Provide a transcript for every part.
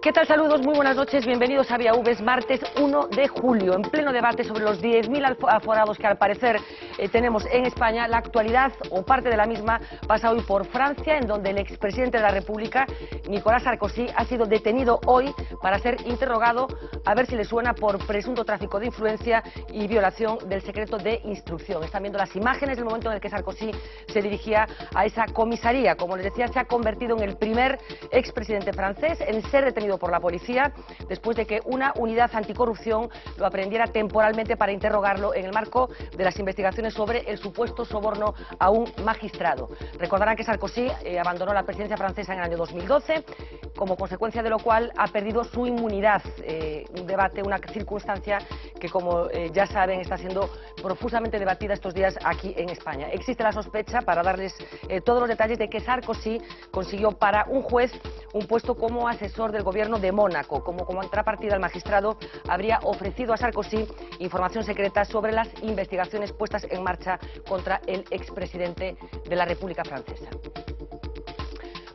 ¿Qué tal? Saludos, muy buenas noches, bienvenidos a Vía V. Es martes 1 de julio, en pleno debate sobre los 10.000 aforados que al parecer tenemos en España. La actualidad, o parte de la misma, pasa hoy por Francia, en donde el expresidente de la República, Nicolás Sarkozy, ha sido detenido hoy para ser interrogado, a ver si le suena, por presunto tráfico de influencia y violación del secreto de instrucción. Están viendo las imágenes del momento en el que Sarkozy se dirigía a esa comisaría. Como les decía, se ha convertido en el primer expresidente francés en ser detenido por la policía después de que una unidad anticorrupción lo aprehendiera temporalmente para interrogarlo en el marco de las investigaciones sobre el supuesto soborno a un magistrado. Recordarán que Sarkozy abandonó la presidencia francesa en el año 2012, como consecuencia de lo cual ha perdido su inmunidad. Un debate, una circunstancia que, como ya saben, está siendo profusamente debatida estos días aquí en España. Existe la sospecha, para darles todos los detalles, de que Sarkozy consiguió para un juez un puesto como asesor del gobierno de Mónaco. Como contrapartida, el magistrado habría ofrecido a Sarkozy información secreta sobre las investigaciones puestas en marcha contra el expresidente de la República Francesa.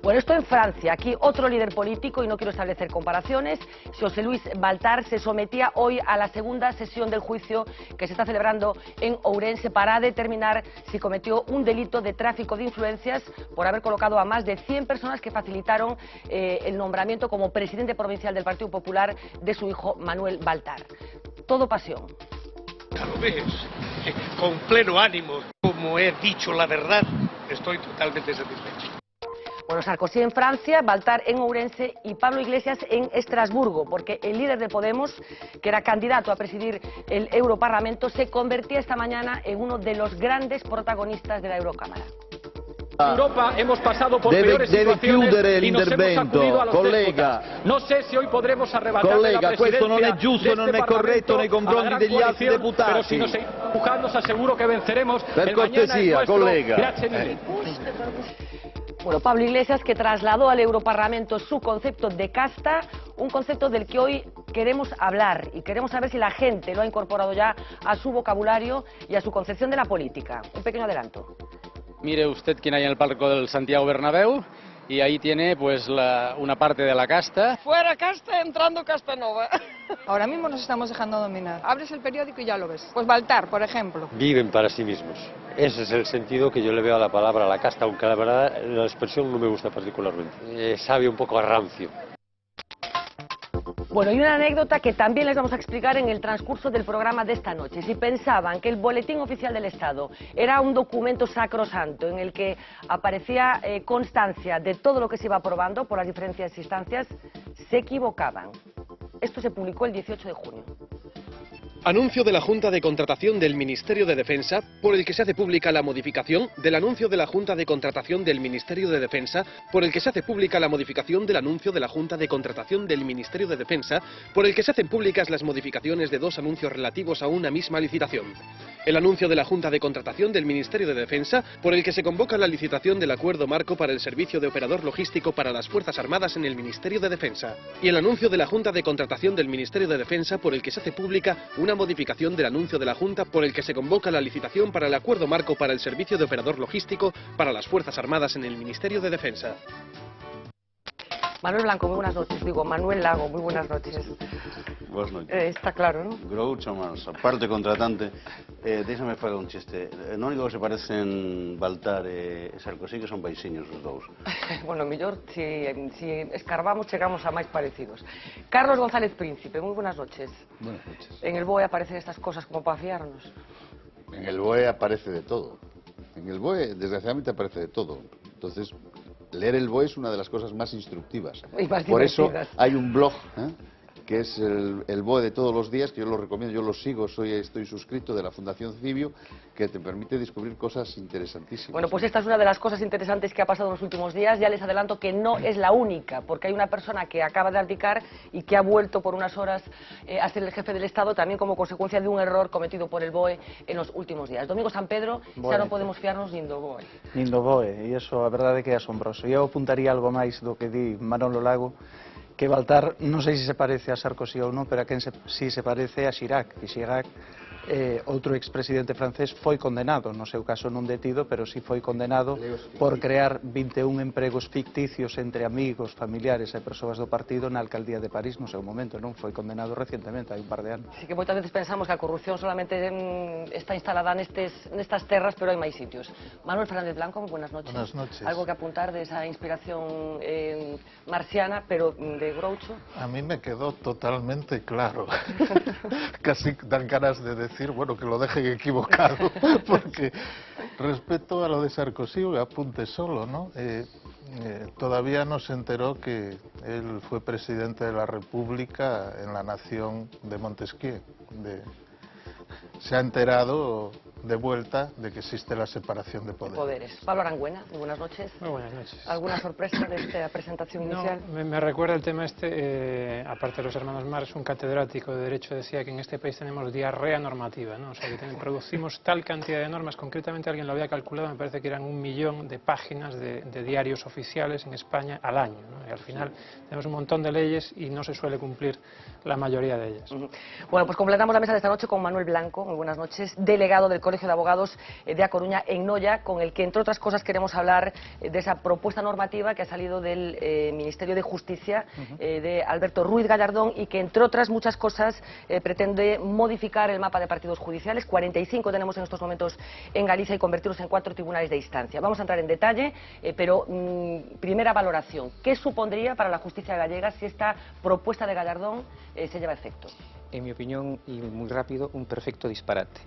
Bueno, esto en Francia. Aquí otro líder político, y no quiero establecer comparaciones, José Luis Baltar, se sometía hoy a la segunda sesión del juicio que se está celebrando en Ourense para determinar si cometió un delito de tráfico de influencias por haber colocado a más de 100 personas que facilitaron el nombramiento como presidente provincial del Partido Popular de su hijo Manuel Baltar. Todo pasión. Ya lo ves, con pleno ánimo. Como he dicho la verdad, estoy totalmente satisfecho. Bueno, Sarkozy en Francia, Baltar en Ourense y Pablo Iglesias en Estrasburgo, porque el líder de Podemos, que era candidato a presidir el Europarlamento, se convertía esta mañana en uno de los grandes protagonistas de la Eurocámara. En Europa hemos pasado por peores situaciones y nos hemos acudido a los déspotas. No sé si hoy podremos arrebatarle la presidencia questo non è giusto, non è corretto nei confronti degli altri deputati. Pero si nos seguimos empujando, os aseguro que venceremos. Per cortesia, collega. Grazie mille. Bueno, Pablo Iglesias, que trasladó al Europarlamento su concepto de casta, un concepto del que hoy queremos hablar, y queremos saber si la gente lo ha incorporado ya a su vocabulario y a su concepción de la política. Un pequeño adelanto. Mire usted quién hay en el palco del Santiago Bernabéu, y ahí tiene pues una parte de la casta. Fuera casta, entrando casta nova. Ahora mismo nos estamos dejando dominar. Abres el periódico y ya lo ves. Pues Baltar, por ejemplo. Viven para sí mismos. Ese es el sentido que yo le veo a la palabra, a la casta, aunque la verdad la expresión no me gusta particularmente. Sabe un poco a rancio. Bueno, y una anécdota que también les vamos a explicar en el transcurso del programa de esta noche. Si pensaban que el Boletín Oficial del Estado era un documento sacrosanto en el que aparecía constancia de todo lo que se iba aprobando por las diferentes instancias, se equivocaban. Esto se publicó el 18 de junio. Anuncio de la Junta de Contratación del Ministerio de Defensa, por el que se hace pública la modificación del anuncio de la Junta de Contratación del Ministerio de Defensa, por el que se hace pública la modificación del anuncio de la Junta de Contratación del Ministerio de Defensa, por el que se hacen públicas las modificaciones de dos anuncios relativos a una misma licitación. El anuncio de la Junta de Contratación del Ministerio de Defensa, por el que se convoca la licitación del acuerdo marco para el servicio de operador logístico para las Fuerzas Armadas en el Ministerio de Defensa. Y el anuncio de la Junta de Contratación del Ministerio de Defensa, por el que se hace pública una modificación del anuncio de la Junta por el que se convoca la licitación para el acuerdo marco para el servicio de operador logístico para las Fuerzas Armadas en el Ministerio de Defensa. Manuel Blanco, muy buenas noches. Digo, Manuel Lago, muy buenas noches. Buenas noches. Está claro, ¿no? Groucho Mars, a parte contratante, déxame falar un chiste. Non único que se parecen Baltar e Sarkozy, que son paisiños os dous. Bueno, mellor, si escarbamos, chegamos a máis parecidos. Carlos González Príncipe, muy buenas noches. Buenas noches. En el BOE aparecen estas cosas como para fiarnos. En el BOE aparece de todo. En el BOE, desgraciadamente, aparece de todo. Entonces, leer el BOE es una de las cosas más instructivas. Y más Por eso divertidas. hay un blog, que es el BOE de todos los días, que yo lo recomiendo, yo lo sigo, estoy suscrito, de la Fundación Cibio, que te permite descubrir cosas interesantísimas. Bueno, pues esta es una de las cosas interesantes que ha pasado en los últimos días. Ya les adelanto que no es la única, porque hay una persona que acaba de abdicar y que ha vuelto por unas horas a ser el jefe del Estado, también como consecuencia de un error cometido por el BOE en los últimos días. Domingo San Pedro, xa non podemos fiarnos nin do BOE. Nin do BOE, e iso a verdade é que é asombroso. E eu apuntaría algo máis do que di Manolo Lago, que Baltar non sei se se parece a Sarkozy ou non, pero a quen sí se parece a Chirac, e Chirac outro expresidente francés foi condenado, no seu caso non detido, pero sí foi condenado por crear 21 empregos ficticios entre amigos, familiares e persoas do partido na alcaldía de París no seu momento, non? Foi condenado recientemente, hai un par de anos. Así que moitas veces pensamos que a corrupción solamente está instalada nestas terras, pero hai máis sitios. Manuel Fernández Blanco, muy buenas noches. Buenas noches. ¿Algo que apuntar de esa inspiración marciana, pero de Groucho? A mí me quedó totalmente claro. Casi dan ganas de decir, bueno, que lo dejen equivocado, porque respecto a lo de Sarkozy, apunte solo, ¿no? Todavía no se enteró que él fue presidente de la República en la nación de Montesquieu. Se ha enterado de vuelta de que existe la separación de poderes. Pablo Arangüena, muy buenas noches. Muy buenas noches. ¿Alguna sorpresa de esta presentación inicial? No, me recuerda el tema aparte de los hermanos Marx, un catedrático de Derecho decía que en este país tenemos diarrea normativa, ¿no? O sea, que producimos tal cantidad de normas, concretamente alguien lo había calculado, me parece que eran 1 millón de páginas de diarios oficiales en España al año, ¿no? Y al final tenemos un montón de leyes y no se suele cumplir la mayoría de ellas. Bueno, pues completamos la mesa de esta noche con Manuel Blanco, muy buenas noches, delegado del Colegio de Abogados de A Coruña en Noia, con el que entre otras cosas queremos hablar de esa propuesta normativa que ha salido del Ministerio de Justicia de Alberto Ruiz Gallardón y que entre otras muchas cosas pretende modificar el mapa de partidos judiciales. 45 tenemos en estos momentos en Galicia y convertirlos en 4 tribunales de instancia. Vamos a entrar en detalle, pero primera valoración. ¿Qué supondría para la justicia gallega si esta propuesta de Gallardón se lleva a efecto? En mi opinión, y muy rápido, un perfecto disparate.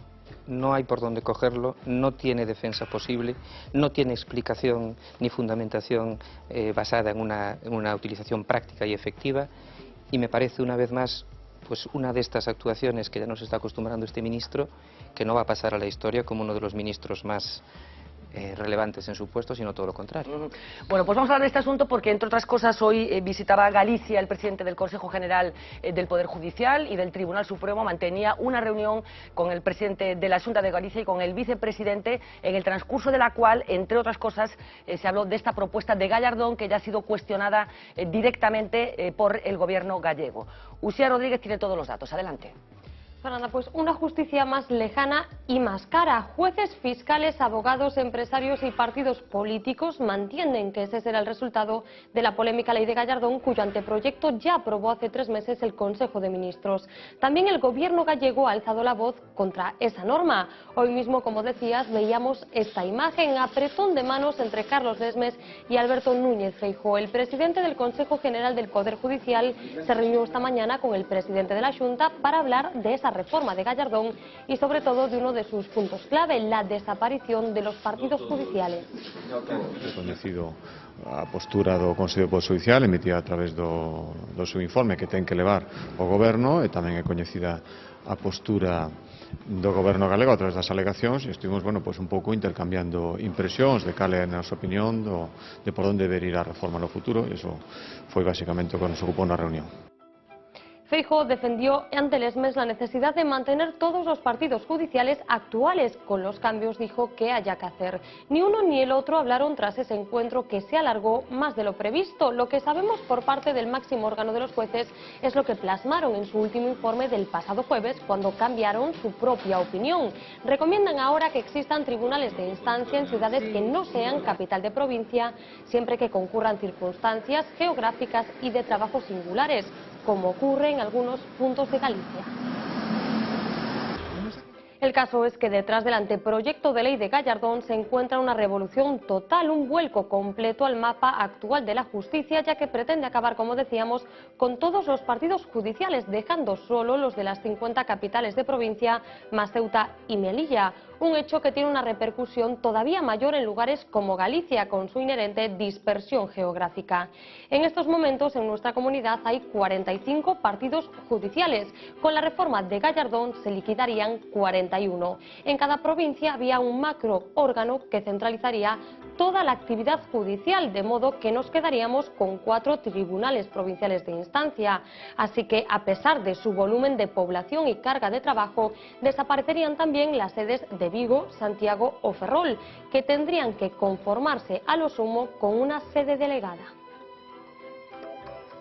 No hay por dónde cogerlo, no tiene defensa posible, no tiene explicación ni fundamentación basada en una utilización práctica y efectiva, y me parece una vez más pues una de estas actuaciones que ya nos está acostumbrando este ministro, que no va a pasar a la historia como uno de los ministros más relevantes en su puesto, sino todo lo contrario. Bueno, pues vamos a hablar de este asunto porque, entre otras cosas, hoy visitaba Galicia el presidente del Consejo General del Poder Judicial y del Tribunal Supremo. Mantenía una reunión con el presidente de la Xunta de Galicia y con el vicepresidente, en el transcurso de la cual, entre otras cosas, se habló de esta propuesta de Gallardón, que ya ha sido cuestionada directamente por el gobierno gallego. Uxía Rodríguez tiene todos los datos. Adelante. Fernanda, pues una justicia más lejana y más cara. Jueces, fiscales, abogados, empresarios y partidos políticos mantienen que ese será el resultado de la polémica ley de Gallardón, cuyo anteproyecto ya aprobó hace 3 meses el Consejo de Ministros. También el gobierno gallego ha alzado la voz contra esa norma. Hoy mismo, como decías, veíamos esta imagen, apretón de manos entre Carlos Lesmes y Alberto Núñez Feijóo. El presidente del Consejo General del Poder Judicial se reunió esta mañana con el presidente de la Xunta para hablar de esa reforma de Gallardón y sobre todo de uno de sus puntos clave, la desaparición de los partidos judiciales. He coñecido a postura do Consello de Poder Judicial emitida a través do seu informe que ten que levar o Goberno, e tamén é coñecida a postura do Goberno galego a través das alegacións, e estivemos, bueno, pues un pouco intercambiando impresións de cal é a nosa opinión de por onde debería ir a reforma no futuro, e iso foi basicamente o que nos ocupou na reunión. Feijóo defendió ante Lesmes la necesidad de mantener todos los partidos judiciales actuales, con los cambios dijo que haya que hacer. Ni uno ni el otro hablaron tras ese encuentro que se alargó más de lo previsto. Lo que sabemos por parte del máximo órgano de los jueces es lo que plasmaron en su último informe del pasado jueves, cuando cambiaron su propia opinión. Recomiendan ahora que existan tribunales de instancia en ciudades que no sean capital de provincia, siempre que concurran circunstancias geográficas y de trabajo singulares, como ocurre en algunos puntos de Galicia. El caso es que detrás del anteproyecto de ley de Gallardón se encuentra una revolución total, un vuelco completo al mapa actual de la justicia, ya que pretende acabar, como decíamos, con todos los partidos judiciales, dejando solo los de las 50 capitales de provincia, más Ceuta y Melilla. Un hecho que tiene una repercusión todavía mayor en lugares como Galicia, con su inherente dispersión geográfica. En estos momentos en nuestra comunidad hay 45 partidos judiciales. Con la reforma de Gallardón se liquidarían 41. En cada provincia había un macro órgano que centralizaría toda la actividad judicial, de modo que nos quedaríamos con 4 tribunales provinciales de instancia. Así que, a pesar de su volumen de población y carga de trabajo, desaparecerían también las sedes de Vigo, Santiago o Ferrol, que tendrían que conformarse a lo sumo con una sede delegada.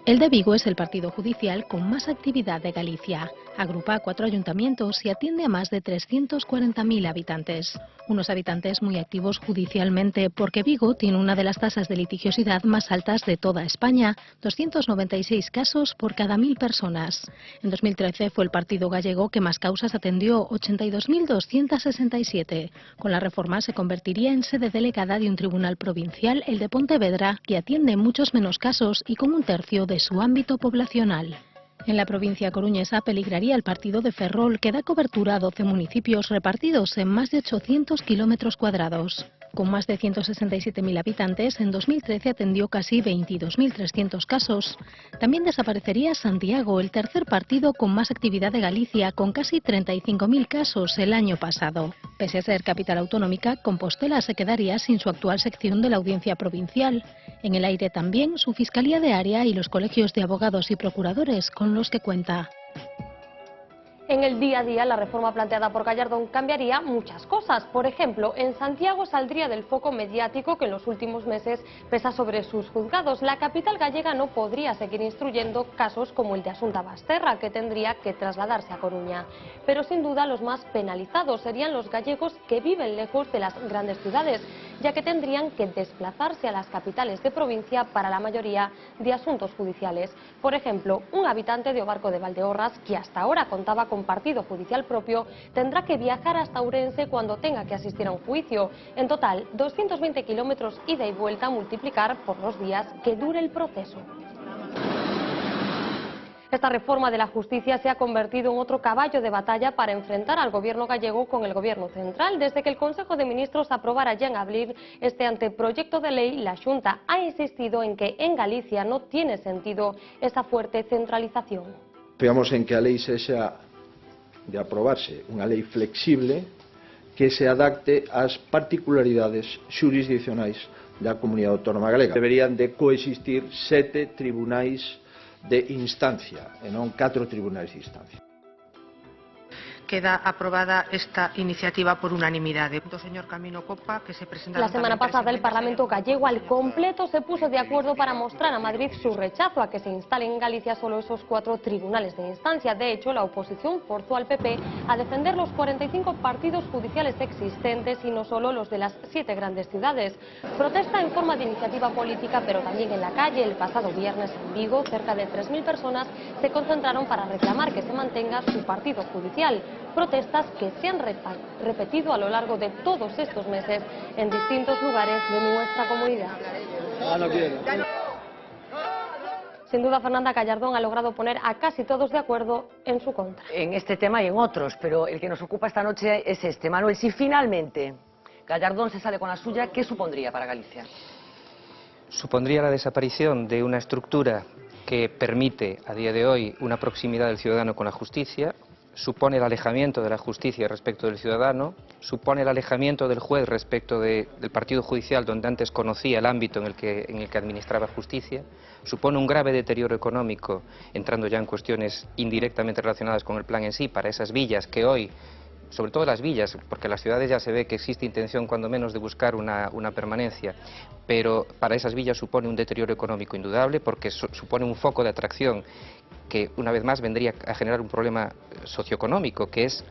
El de Vigo es el partido judicial con más actividad de Galicia. Agrupa 4 ayuntamientos y atiende a más de 340.000 habitantes. Unos habitantes muy activos judicialmente porque Vigo tiene una de las tasas de litigiosidad más altas de toda España, 296 casos por cada 1.000 personas. En 2013 fue el partido gallego que más causas atendió, 82.267. Con la reforma se convertiría en sede delegada de un tribunal provincial, el de Pontevedra, que atiende muchos menos casos y con 1/3 de su ámbito poblacional. En la provincia coruñesa peligraría el partido de Ferrol, que da cobertura a 12 municipios repartidos en más de 800 kilómetros cuadrados. Con más de 167.000 habitantes, en 2013 atendió casi 22.300 casos. También desaparecería Santiago, el tercer partido con más actividad de Galicia, con casi 35.000 casos el año pasado. Pese a ser capital autonómica, Compostela se quedaría sin su actual sección de la Audiencia Provincial. En el aire también su Fiscalía de Área y los colegios de abogados y procuradores con los que cuenta. En el día a día, la reforma planteada por Gallardón cambiaría muchas cosas. Por ejemplo, en Santiago saldría del foco mediático que en los últimos meses pesa sobre sus juzgados. La capital gallega no podría seguir instruyendo casos como el de Asunta Basterra, que tendría que trasladarse a Coruña. Pero sin duda los más penalizados serían los gallegos que viven lejos de las grandes ciudades, ya que tendrían que desplazarse a las capitales de provincia para la mayoría de asuntos judiciales. Por ejemplo, un habitante de Obarco de Valdeorras, que hasta ahora contaba con partido judicial propio, tendrá que viajar hasta Ourense cuando tenga que asistir a un juicio. En total, 220 kilómetros ida y vuelta, multiplicar por los días que dure el proceso. Esta reforma de la justicia se ha convertido en otro caballo de batalla para enfrentar al gobierno gallego con el gobierno central. Desde que el Consejo de Ministros aprobara ya en abril este anteproyecto de ley, la Xunta ha insistido en que en Galicia no tiene sentido esa fuerte centralización. Confiamos en que a lei sexa de aprobarse unha lei flexible que se adapte ás particularidades xurisdiccionais da comunidade autónoma galega. Deberían de coexistir 7 tribunais de instancia e non 4 tribunais de instancia. Queda aprobada esta iniciativa por unanimidade. Señor Camino Copa, que se presenta. La semana pasada el Parlamento gallego al completo se puso de acuerdo para mostrar a Madrid su rechazo a que se instalen en Galicia solo esos 4 tribunales de instancia. De hecho, la oposición forzó al PP a defender los 45 partidos judiciales existentes y no solo los de las 7 grandes ciudades. Protesta en forma de iniciativa política, pero también en la calle. El pasado viernes en Vigo, cerca de 3.000 personas se concentraron para reclamar que se mantenga su partido judicial. Protestas que se han repetido a lo largo de todos estos meses en distintos lugares de nuestra comunidad. Sin duda, Fernanda, Gallardón ha logrado poner a casi todos de acuerdo en su contra. En este tema y en otros, pero el que nos ocupa esta noche es este. Manuel, si finalmente Gallardón se sale con la suya, ¿qué supondría para Galicia? Supondría la desaparición de una estructura que permite a día de hoy una proximidad del ciudadano con la justicia. Supone el alejamiento de la justicia respecto del ciudadano, supone el alejamiento del juez respecto del partido judicial donde antes conocía el ámbito en el que administraba justicia, supone un grave deterioro económico, entrando ya en cuestiones indirectamente relacionadas con el plan en sí, para esas villas que hoy, sobre todo las villas, porque en las ciudades ya se ve que existe intención cuando menos de buscar una permanencia, pero para esas villas supone un deterioro económico indudable porque supone un foco de atracción que una vez más vendría a generar un problema socioeconómico, que es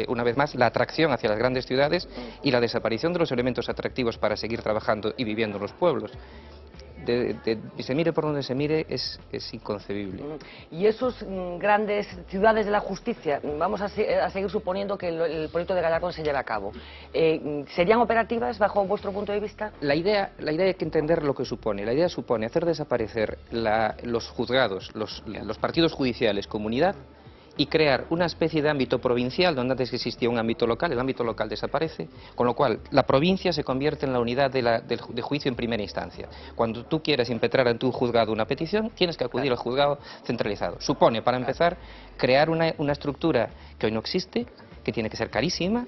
una vez más la atracción hacia las grandes ciudades y la desaparición de los elementos atractivos para seguir trabajando y viviendo en los pueblos. Se mire por donde se mire, es inconcebible. Y esos grandes ciudades de la justicia, vamos a seguir suponiendo que el proyecto de Gallardón se lleve a cabo, ¿serían operativas bajo vuestro punto de vista? La idea hay que entender lo que supone. La idea supone hacer desaparecer los juzgados, los partidos judiciales, comunidad, y crear una especie de ámbito provincial donde antes existía un ámbito local, el ámbito local desaparece, con lo cual la provincia se convierte en la unidad de juicio en primera instancia. Cuando tú quieres impetrar en tu juzgado una petición, tienes que acudir al juzgado centralizado. Supone, para empezar, crear una estructura que hoy no existe, que tiene que ser carísima,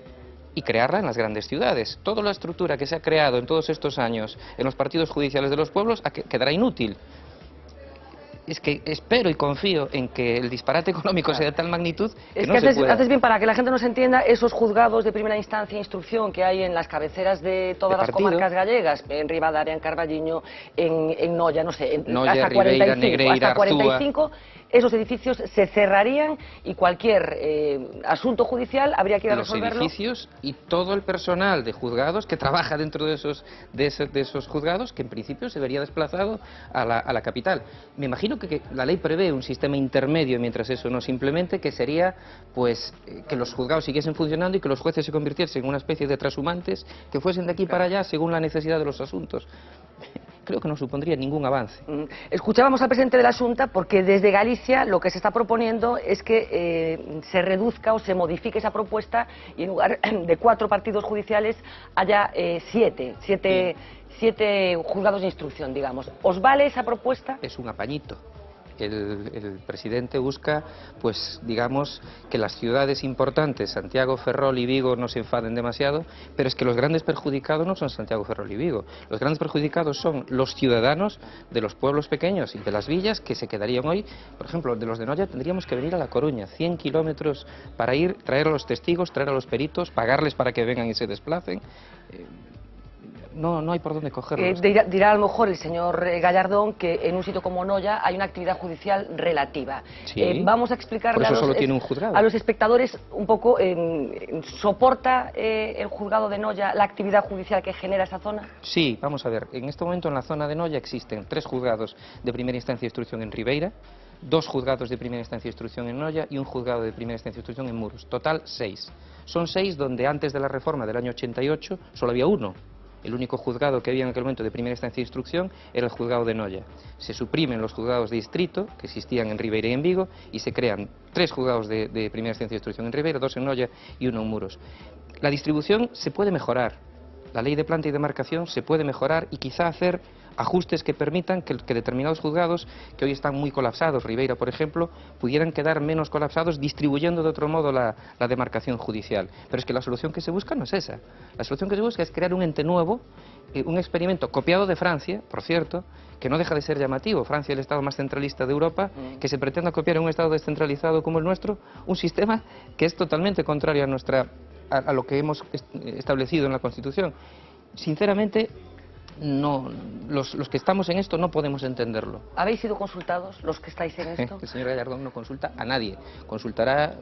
y crearla en las grandes ciudades. Toda la estructura que se ha creado en todos estos años en los partidos judiciales de los pueblos quedará inútil. es que espero y confío en que el disparate económico sea de tal magnitud que es no que se pueda. haces bien para que la gente nos entienda esos juzgados de primera instancia e instrucción que hay en las cabeceras de todas las comarcas gallegas, en Ribadavia, en Carballiño, en Noia, no sé, Noia, hasta Ribeira, 45, Negreira, hasta 45 Arzúa. Esos edificios se cerrarían y cualquier asunto judicial habría que ir a resolverlo. Los edificios y todo el personal de juzgados que trabaja dentro de esos juzgados, que en principio se vería desplazado a la capital. Me imagino que la ley prevé un sistema intermedio mientras eso no se implemente, que sería pues que los juzgados siguiesen funcionando y que los jueces se convirtiesen en una especie de trashumantes que fuesen de aquí para allá según la necesidad de los asuntos. Creo que no supondría ningún avance. Escuchábamos al presidente de la Xunta porque desde Galicia lo que se está proponiendo es que se reduzca o se modifique esa propuesta y en lugar de 4 partidos judiciales haya 7 juzgados de instrucción, digamos. ¿Os vale esa propuesta? Es un apañito. El presidente busca, pues digamos, que las ciudades importantes, Santiago, Ferrol y Vigo, no se enfaden demasiado, pero es que los grandes perjudicados no son Santiago, Ferrol y Vigo. Los grandes perjudicados son los ciudadanos de los pueblos pequeños y de las villas que se quedarían hoy. Por ejemplo, de los de Noia tendríamos que venir a La Coruña, 100 kilómetros para ir, traer a los testigos, traer a los peritos, pagarles para que vengan y se desplacen. No hay por dónde cogerlo. Dirá a lo mejor el señor Gallardón que en un sitio como Noia hay una actividad judicial relativa. Sí. Vamos a explicarle por eso solo tiene un juzgado. A los espectadores un poco, ¿soporta el juzgado de Noia la actividad judicial que genera esa zona? Sí, vamos a ver. En este momento en la zona de Noia existen 3 juzgados de primera instancia de instrucción en Ribeira, 2 juzgados de primera instancia de instrucción en Noia y un juzgado de primera instancia de instrucción en Muros. Total 6. Son 6 donde antes de la reforma del año 88 solo había 1. El único juzgado que había en aquel momento de primera instancia de instrucción era el juzgado de Noia. Se suprimen los juzgados de distrito que existían en Ribeira y en Vigo y se crean 3 juzgados de primera instancia de instrucción en Ribeira, 2 en Noia y 1 en Muros. La distribución se puede mejorar. La ley de planta y demarcación se puede mejorar y quizá hacer ajustes que permitan que determinados juzgados que hoy están muy colapsados, Ribeira por ejemplo, pudieran quedar menos colapsados distribuyendo de otro modo la demarcación judicial. Pero es que la solución que se busca no es esa. La solución que se busca es crear un ente nuevo, un experimento copiado de Francia, por cierto, que no deja de ser llamativo. Francia es el estado más centralista de Europa, que se pretenda copiar en un estado descentralizado como el nuestro, un sistema que es totalmente contrario a lo que hemos establecido en la Constitución. Sinceramente, no, los que estamos en esto no podemos entenderlo. ¿Habéis sido consultados los que estáis en esto? El señor Gallardón no consulta a nadie, consultará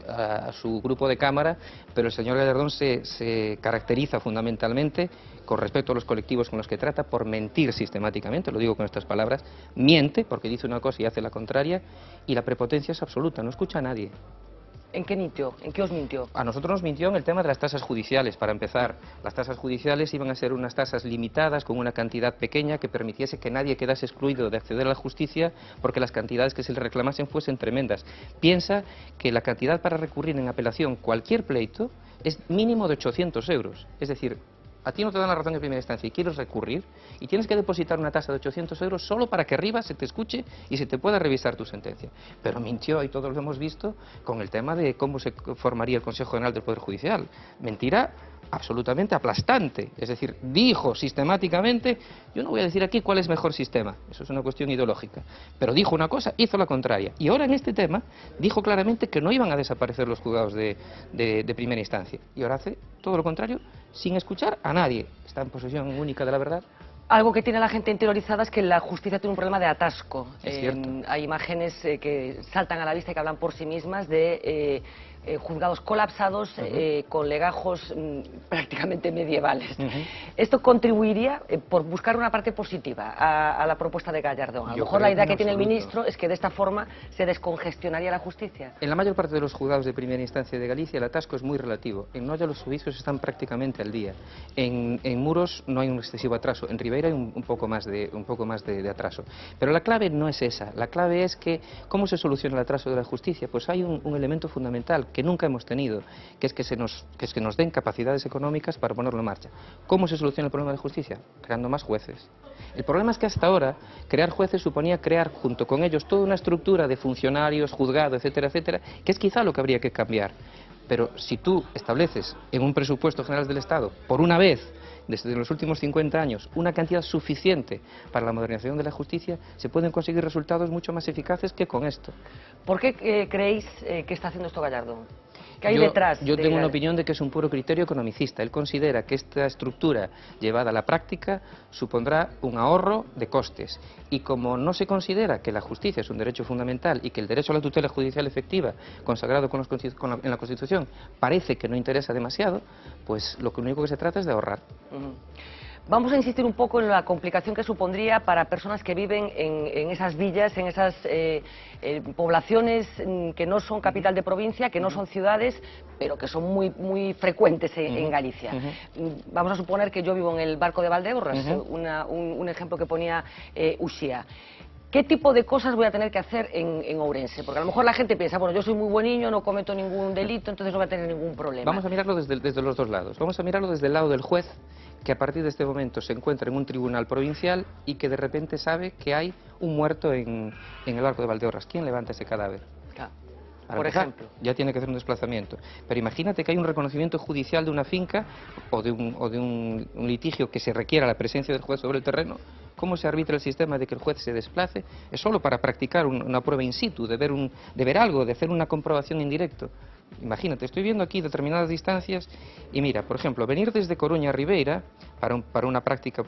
a su grupo de cámara, pero el señor Gallardón se caracteriza fundamentalmente, con respecto a los colectivos con los que trata, por mentir sistemáticamente, lo digo con estas palabras, miente porque dice una cosa y hace la contraria, y la prepotencia es absoluta, no escucha a nadie. ¿En qué mintió? ¿En qué os mintió? A nosotros nos mintió en el tema de las tasas judiciales, para empezar. Las tasas judiciales iban a ser unas tasas limitadas, con una cantidad pequeña, que permitiese que nadie quedase excluido de acceder a la justicia, porque las cantidades que se le reclamasen fuesen tremendas. Piensa que la cantidad para recurrir en apelación cualquier pleito es mínimo de 800 euros. Es decir, a ti no te dan la razón en primera instancia y quieres recurrir y tienes que depositar una tasa de 800 euros solo para que arriba se te escuche y se te pueda revisar tu sentencia. Pero mintió, y todos lo hemos visto, con el tema de cómo se formaría el Consejo General del Poder Judicial. Mentira absolutamente aplastante. Es decir, dijo sistemáticamente, yo no voy a decir aquí cuál es mejor sistema, eso es una cuestión ideológica, pero dijo una cosa, hizo la contraria. Y ahora en este tema dijo claramente que no iban a desaparecer los juzgados de primera instancia. Y ahora hace todo lo contrario, sin escuchar a nadie. Está en posesión única de la verdad. Algo que tiene la gente interiorizada es que la justicia tiene un problema de atasco. Es cierto. Hay imágenes que saltan a la vista y que hablan por sí mismas de juzgados colapsados, con legajos prácticamente medievales. ¿Esto contribuiría, por buscar una parte positiva, a la propuesta de Gallardón? A lo mejor la idea que tiene el ministro es que de esta forma se descongestionaría la justicia. En la mayor parte de los juzgados de primera instancia de Galicia el atasco es muy relativo. En Noia los juicios están prácticamente al día. En Muros no hay un excesivo atraso. En Ribeira hay un poco más de atraso. Pero la clave no es esa. La clave es que, ¿cómo se soluciona el atraso de la justicia? Pues hay un elemento fundamental que nunca hemos tenido, que es que nos den capacidades económicas para ponerlo en marcha. ¿Cómo se soluciona el problema de justicia? Creando más jueces. El problema es que hasta ahora crear jueces suponía crear junto con ellos toda una estructura de funcionarios, juzgados, etcétera, etcétera, que es quizá lo que habría que cambiar. Pero si tú estableces en un presupuesto general del Estado, por una vez, desde los últimos 50 años una cantidad suficiente para la modernización de la justicia, se pueden conseguir resultados mucho más eficaces que con esto. ¿Por qué creéis que está haciendo esto Gallardón? ¿Qué hay detrás? Yo tengo una opinión de que es un puro criterio economicista. Él considera que esta estructura llevada a la práctica supondrá un ahorro de costes. Y como no se considera que la justicia es un derecho fundamental y que el derecho a la tutela judicial efectiva, consagrado en la Constitución, parece que no interesa demasiado, pues lo único que se trata es de ahorrar. Vamos a insistir un poco en la complicación que supondría para personas que viven en esas villas, en esas poblaciones que no son capital de provincia, que no son ciudades, pero que son muy frecuentes en Galicia. Vamos a suponer que yo vivo en el Barco de Valdeorras, un ejemplo que ponía Uxía. ¿Qué tipo de cosas voy a tener que hacer en Ourense? Porque a lo mejor la gente piensa, bueno, yo soy muy buen niño, no cometo ningún delito, entonces no voy a tener ningún problema. Vamos a mirarlo desde los dos lados. Vamos a mirarlo desde el lado del juez, que a partir de este momento se encuentra en un tribunal provincial y que de repente sabe que hay un muerto en el Barco de Valdeorras. ¿Quién levanta ese cadáver? Por ejemplo. Ya tiene que hacer un desplazamiento. Pero imagínate que hay un reconocimiento judicial de una finca o de un litigio que se requiera la presencia del juez sobre el terreno. ¿Cómo se arbitra el sistema de que el juez se desplace? Es solo para practicar una prueba in situ, de ver algo, de hacer una comprobación en directo. Imagínate, estoy viendo aquí determinadas distancias y mira, por ejemplo, venir desde Coruña a Ribeira para una práctica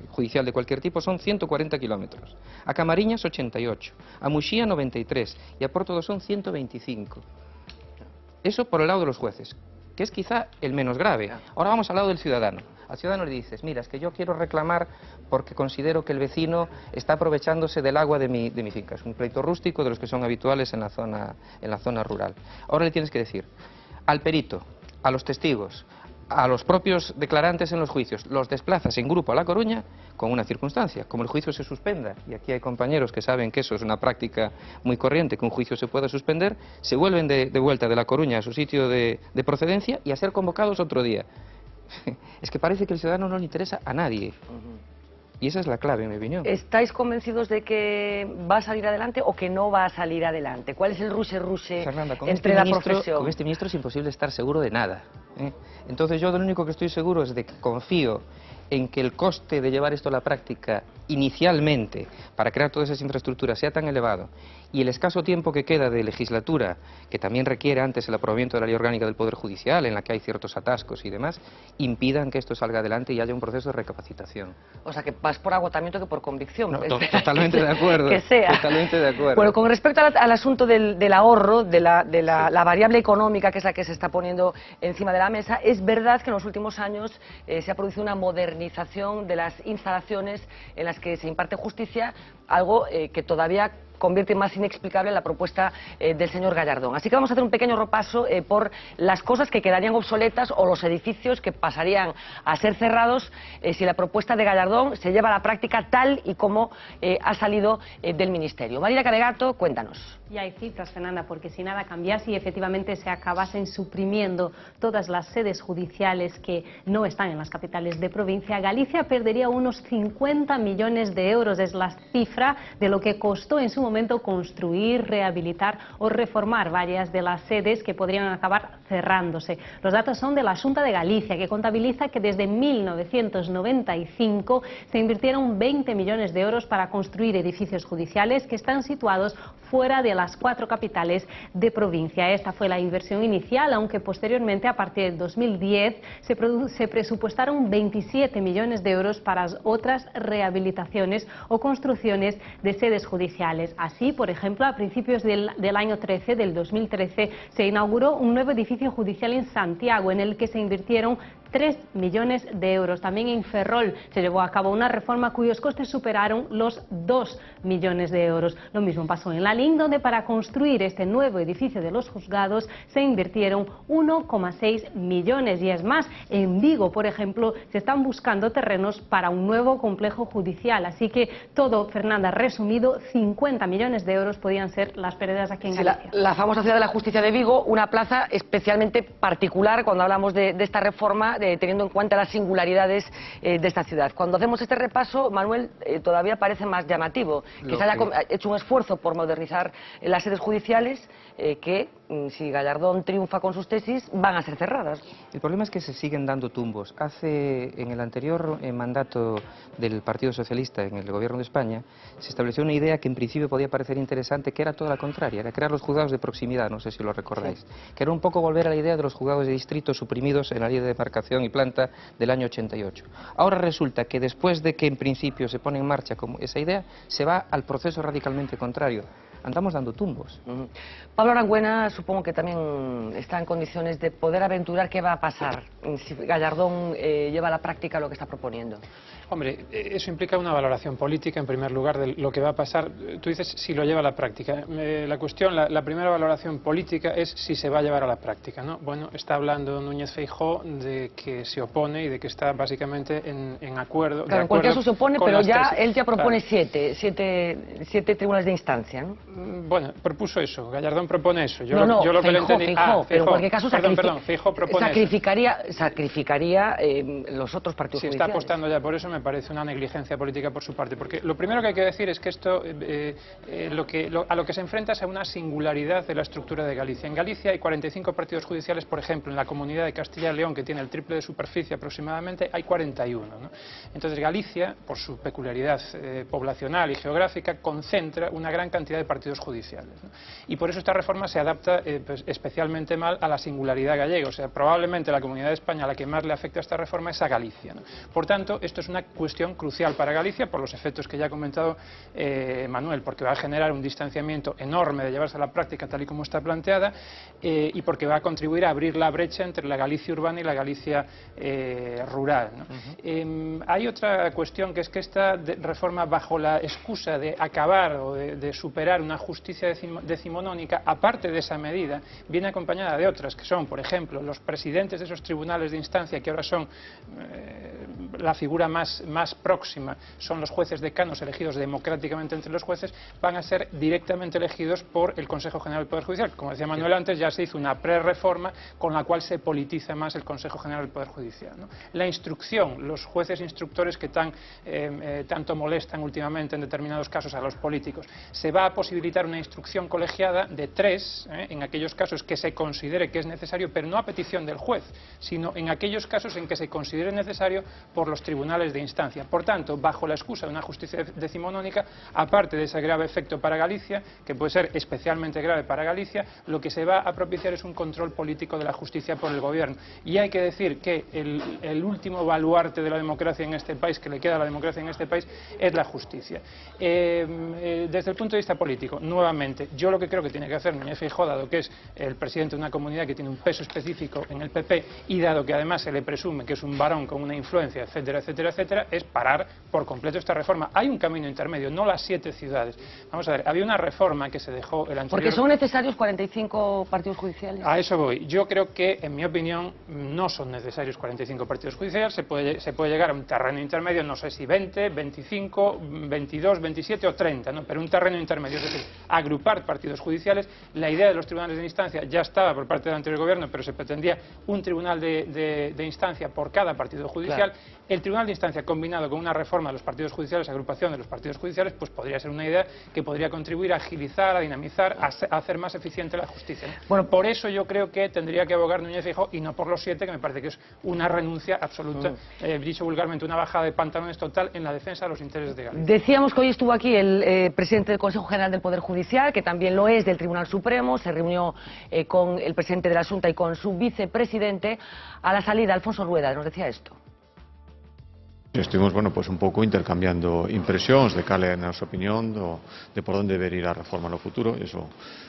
judicial de cualquier tipo son 140 kilómetros. A Camariñas 88, a Muxía 93 y a Porto do Son 125. Eso por el lado de los jueces, que es quizá el menos grave. Ahora vamos al lado del ciudadano. Al ciudadano le dices, mira, es que yo quiero reclamar porque considero que el vecino está aprovechándose del agua de mi finca. Es un pleito rústico de los que son habituales en la zona rural. Ahora le tienes que decir al perito, a los testigos, a los propios declarantes en los juicios, los desplazas en grupo a La Coruña con una circunstancia, como el juicio se suspenda, y aquí hay compañeros que saben que eso es una práctica muy corriente, que un juicio se pueda suspender, se vuelven de vuelta de La Coruña a su sitio de procedencia y a ser convocados otro día. Es que parece que el ciudadano no le interesa a nadie. Y esa es la clave, en mi opinión. ¿Estáis convencidos de que va a salir adelante o que no va a salir adelante? ¿Cuál es el ruche-ruche entre la profesión? Con este ministro es imposible estar seguro de nada, ¿eh? Entonces yo de lo único que estoy seguro es de que confío en que el coste de llevar esto a la práctica inicialmente para crear todas esas infraestructuras sea tan elevado y el escaso tiempo que queda de legislatura, que también requiere antes el aprobamiento de la ley orgánica del Poder Judicial, en la que hay ciertos atascos y demás, impidan que esto salga adelante y haya un proceso de recapacitación. O sea, que vas por agotamiento que por convicción. No, totalmente de acuerdo. Que sea. Totalmente de acuerdo. Bueno, con respecto al asunto del ahorro, de la variable económica, que es la que se está poniendo encima de la mesa, es verdad que en los últimos años se ha producido una modernización de las instalaciones en las que se imparte justicia, algo que todavía convierte más inexplicable la propuesta del señor Gallardón. Así que vamos a hacer un pequeño repaso por las cosas que quedarían obsoletas o los edificios que pasarían a ser cerrados si la propuesta de Gallardón se lleva a la práctica tal y como ha salido del Ministerio. Marina Cadegato, cuéntanos. Y hay cifras, Fernanda, porque si nada cambiase y efectivamente se acabasen suprimiendo todas las sedes judiciales que no están en las capitales de provincia, Galicia perdería unos 50 millones de euros. Es la cifra de lo que costó en su momento construir, rehabilitar o reformar varias de las sedes que podrían acabar cerrándose. Los datos son de la Xunta de Galicia, que contabiliza que desde 1995 se invirtieron 20 millones de euros para construir edificios judiciales que están situados fuera de las 4 capitales de provincia. Esta fue la inversión inicial, aunque posteriormente, a partir del 2010, se presupuestaron 27 millones de euros para otras rehabilitaciones o construcciones de sedes judiciales. Así, por ejemplo, a principios del año 2013, se inauguró un nuevo edificio judicial en Santiago, en el que se invirtieron 3 millones de euros. También en Ferrol se llevó a cabo una reforma cuyos costes superaron los 2 millones de euros. Lo mismo pasó en Lalín, donde para construir este nuevo edificio de los juzgados se invirtieron 1,6 millones. Y es más, en Vigo, por ejemplo, se están buscando terrenos para un nuevo complejo judicial. Así que todo, Fernanda, resumido, 50 millones de euros podían ser las pérdidas aquí en Galicia. La famosa ciudad de la justicia de Vigo, una plaza especialmente particular cuando hablamos de esta reforma, teniendo en cuenta las singularidades de esta ciudad. Cuando hacemos este repaso, Manuel, todavía parece más llamativo que se haya hecho un esfuerzo por modernizar las sedes judiciales que, si Gallardón triunfa con sus tesis, van a ser cerradas. El problema es que se siguen dando tumbos. En el anterior mandato del Partido Socialista en el Gobierno de España, se estableció una idea que en principio podía parecer interesante, que era toda la contraria, era crear los juzgados de proximidad, no sé si lo recordáis, que era un poco volver a la idea de los juzgados de distrito suprimidos en la ley de demarcación y planta del año 88. Ahora resulta que después de que en principio se pone en marcha esa idea, se va al proceso radicalmente contrario. Andamos dando tumbos. Pablo Arangüena supongo que también está en condiciones de poder aventurar qué va a pasar si Gallardón lleva a la práctica lo que está proponiendo. Hombre, eso implica una valoración política en primer lugar de lo que va a pasar. Tú dices si lo lleva a la práctica. La cuestión, la primera valoración política es si se va a llevar a la práctica, ¿no? Bueno, está hablando Núñez Feijóo de que se opone y de que está básicamente en acuerdo. Claro, en cualquier caso se opone, pero él ya propone siete tribunales de instancia, ¿no? Bueno, propuso eso, Gallardón propone eso. Yo lo que le entendí. Feijóo, pero en cualquier caso Feijóo propone sacrificaría los otros partidos judiciales. Si está apostando ya por eso, me parece una negligencia política por su parte, porque lo primero que hay que decir es que esto a lo que se enfrenta es a una singularidad de la estructura de Galicia. En Galicia hay 45 partidos judiciales, por ejemplo, en la comunidad de Castilla y León, que tiene el triple de superficie aproximadamente, hay 41, ¿no? Entonces Galicia, por su peculiaridad poblacional y geográfica, concentra una gran cantidad de partidos judiciales, ¿no? Y por eso esta reforma se adapta pues, especialmente mal a la singularidad gallega. O sea, probablemente la Comunidad de España a la que más le afecta esta reforma es a Galicia, ¿no? Por tanto, esto es una cuestión crucial para Galicia por los efectos que ya ha comentado Manuel, porque va a generar un distanciamiento enorme de llevarse a la práctica tal y como está planteada y porque va a contribuir a abrir la brecha entre la Galicia urbana y la Galicia rural, ¿no? Hay otra cuestión, que es que esta reforma, bajo la excusa de acabar o de superar una justicia decimonónica, aparte de esa medida, viene acompañada de otras, que son, por ejemplo, los presidentes de esos tribunales de instancia, que ahora son la figura más próxima, son los jueces decanos elegidos democráticamente entre los jueces, van a ser directamente elegidos por el Consejo General del Poder Judicial. Como decía Manuel antes, ya se hizo una pre-reforma con la cual se politiza más el Consejo General del Poder Judicial, ¿no? La instrucción, los jueces instructores que tanto molestan últimamente en determinados casos a los políticos, se va a posibilitar una instrucción colegiada de 3, en aquellos casos que se considere que es necesario, pero no a petición del juez, sino en aquellos casos en que se considere necesario por los tribunales de instancia. Por tanto, bajo la excusa de una justicia decimonónica, aparte de ese grave efecto para Galicia, que puede ser especialmente grave para Galicia, lo que se va a propiciar es un control político de la justicia por el gobierno. Y hay que decir que el último baluarte de la democracia en este país, que le queda a la democracia en este país, es la justicia. Desde el punto de vista político, nuevamente, yo lo que creo que tiene que hacer Núñez Feijóo, dado que es el presidente de una comunidad que tiene un peso específico en el PP y dado que además se le presume que es un varón con una influencia, etcétera, etcétera, etcétera, es parar por completo esta reforma. Hay un camino intermedio, no las 7 ciudades. Vamos a ver, había una reforma que se dejó el anterior... Porque son necesarios 45 partidos judiciales. A eso voy. Yo creo que, en mi opinión, no son necesarios 45 partidos judiciales, se puede llegar a un terreno intermedio, no sé si 20, 25, 22, 27 o 30, ¿no? Pero un terreno intermedio, es decir, agrupar partidos judiciales. La idea de los tribunales de instancia ya estaba por parte del anterior gobierno, pero se pretendía un tribunal de instancia por cada partido judicial. Claro. El tribunal de instancia, combinado con una reforma de los partidos judiciales, agrupación de los partidos judiciales, pues podría ser una idea que podría contribuir a agilizar, a dinamizar, a hacer más eficiente la justicia, ¿no? Bueno, por eso yo creo que tendría que abogar Núñez Feijóo, y no por los 7, que me parece que es una renuncia absoluta, dicho vulgarmente, una bajada de pantalones total en la defensa de los intereses de Galicia. Decíamos que hoy estuvo aquí el presidente del Consejo General del Poder Judicial, que también lo es del Tribunal Supremo, se reunió con el presidente de la Xunta y con su vicepresidente. A la salida, Alfonso Rueda nos decía esto. Estuvimos, bueno, pues un pouco intercambiando impresións de cal é a nosa opinión de por onde deber ir a reforma no futuro. Iso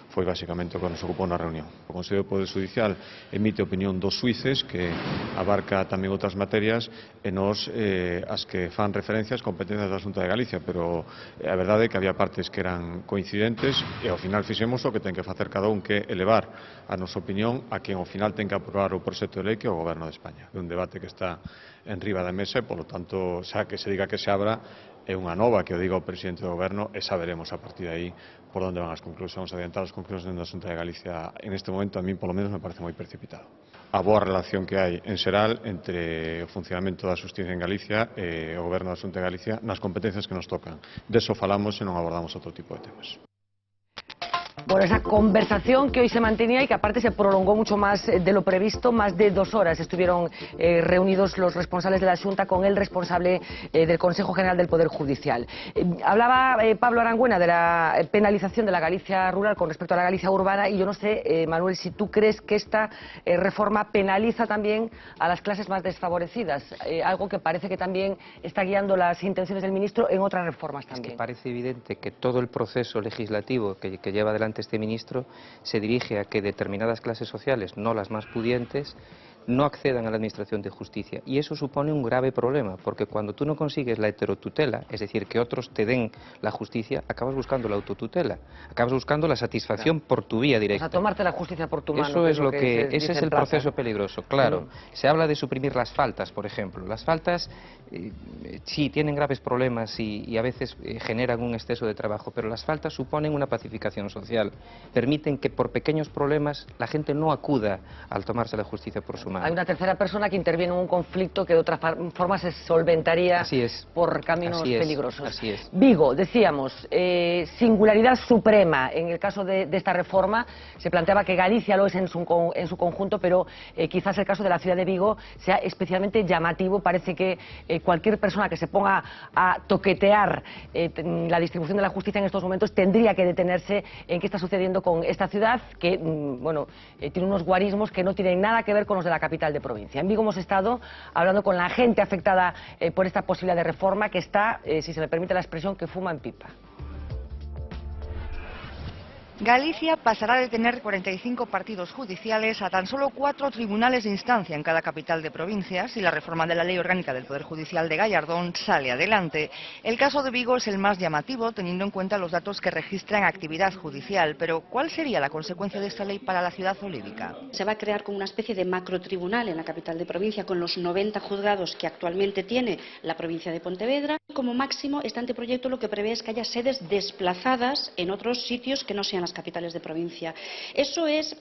foi basicamente o que nos ocupou na reunión. O Consello do Poder Judicial emite a opinión dos suíces, que abarca tamén outras materias, e nos as que fan referencias competencias da Xunta de Galicia, pero a verdade é que había partes que eran coincidentes e ao final fixemos o que ten que facer cada un, que elevar a nosa opinión a quen ao final ten que aprobar o proxecto de lei, que é o Goberno de España. É un debate que está en riba da mesa e, polo tanto, isto, xa que se diga que se abra, é unha nova, que o diga o presidente do goberno, e saberemos a partir de aí por onde van as conclusións. Adiantar as conclusións da Xunta de Galicia en este momento a mí polo menos me parece moi precipitado. A boa relación que hai en xeral entre o funcionamento da xustiza en Galicia e o goberno da Xunta de Galicia nas competencias que nos tocan. Deso falamos e non abordamos outro tipo de temas. Bueno, esa conversación que hoy se mantenía y que aparte se prolongó mucho más de lo previsto, más de 2 horas estuvieron reunidos los responsables de la Xunta con el responsable del Consejo General del Poder Judicial. Hablaba Pablo Arangüena de la penalización de la Galicia rural con respecto a la Galicia urbana y yo no sé, Manuel, si tú crees que esta reforma penaliza también a las clases más desfavorecidas, algo que parece que también está guiando las intenciones del ministro en otras reformas también. Es que parece evidente que todo el proceso legislativo que lleva adelante este ministro se dirige a que determinadas clases sociales, no las más pudientes, no accedan a la administración de justicia. Y eso supone un grave problema, porque cuando tú no consigues la heterotutela, es decir, que otros te den la justicia, acabas buscando la autotutela, acabas buscando la satisfacción por tu vía directa. O sea, tomarte la justicia por tu mano. Eso es lo que ese es el proceso peligroso, claro. Se habla de suprimir las faltas, por ejemplo. Las faltas sí tienen graves problemas y a veces generan un exceso de trabajo, pero las faltas suponen una pacificación social. Permiten que por pequeños problemas la gente no acuda al tomarse la justicia por su mano. Hay una tercera persona que interviene en un conflicto que de otra forma se solventaría por caminos peligrosos. Así es. Vigo, decíamos, singularidad suprema en el caso de esta reforma. Se planteaba que Galicia lo es en su conjunto, pero quizás el caso de la ciudad de Vigo sea especialmente llamativo. Parece que cualquier persona que se ponga a toquetear la distribución de la justicia en estos momentos tendría que detenerse en qué está sucediendo con esta ciudad que, bueno, tiene unos guarismos que no tienen nada que ver con los de la capital de provincia. En Vigo hemos estado hablando con la gente afectada por esta posibilidad de reforma que está, si se me permite la expresión, que fuma en pipa. Galicia pasará de tener 45 partidos judiciales a tan solo 4 tribunales de instancia en cada capital de provincia si la reforma de la Ley Orgánica del Poder Judicial de Gallardón sale adelante. El caso de Vigo es el más llamativo teniendo en cuenta los datos que registran actividad judicial, pero ¿cuál sería la consecuencia de esta ley para la ciudad olívica? Se va a crear como una especie de macrotribunal en la capital de provincia con los 90 juzgados que actualmente tiene la provincia de Pontevedra. Como máximo, este anteproyecto lo que prevé es que haya sedes desplazadas en otros sitios que no sean las capitales de provincia. Eso es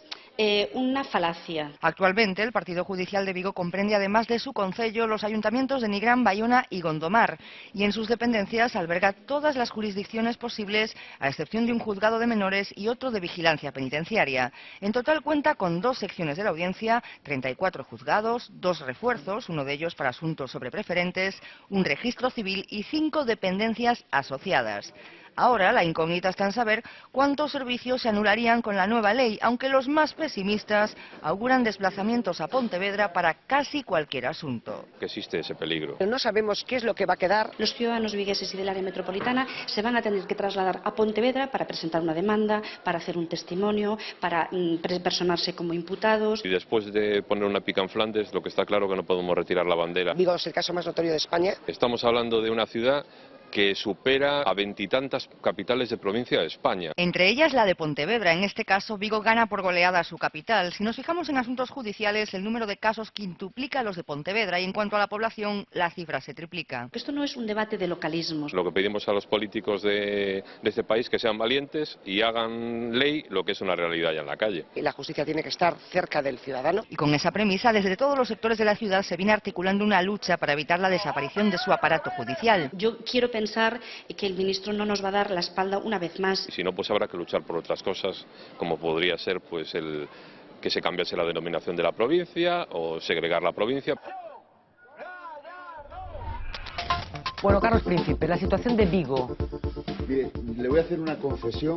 una falacia. Actualmente el Partido Judicial de Vigo comprende además de su concello los ayuntamientos de Nigrán, Bayona y Gondomar y en sus dependencias alberga todas las jurisdicciones posibles a excepción de un juzgado de menores y otro de vigilancia penitenciaria. En total cuenta con 2 secciones de la audiencia, 34 juzgados, 2 refuerzos, uno de ellos para asuntos sobre preferentes, un registro civil y 5 dependencias asociadas. Ahora la incógnita está en saber cuántos servicios se anularían con la nueva ley, aunque los más pesimistas auguran desplazamientos a Pontevedra para casi cualquier asunto. Que existe ese peligro. No sabemos qué es lo que va a quedar. Los ciudadanos vigueses y del área metropolitana se van a tener que trasladar a Pontevedra para presentar una demanda, para hacer un testimonio, para personarse como imputados. Y después de poner una pica en Flandes, lo que está claro es que no podemos retirar la bandera. Vigo es el caso más notorio de España. Estamos hablando de una ciudad que supera a 20 y tantas capitales de provincia de España. Entre ellas la de Pontevedra. En este caso, Vigo gana por goleada a su capital. Si nos fijamos en asuntos judiciales, el número de casos quintuplica a los de Pontevedra y en cuanto a la población, la cifra se triplica. Esto no es un debate de localismos. Lo que pedimos a los políticos de este país que sean valientes y hagan ley lo que es una realidad ya en la calle. Y la justicia tiene que estar cerca del ciudadano. Y con esa premisa, desde todos los sectores de la ciudad se viene articulando una lucha para evitar la desaparición de su aparato judicial. Yo quiero pensar que el ministro no nos va a dar la espalda una vez más. Y si no, pues habrá que luchar por otras cosas, como podría ser pues que se cambiase la denominación de la provincia o segregar la provincia. Bueno, Carlos Príncipe, la situación de Vigo. Mire, le voy a hacer una confesión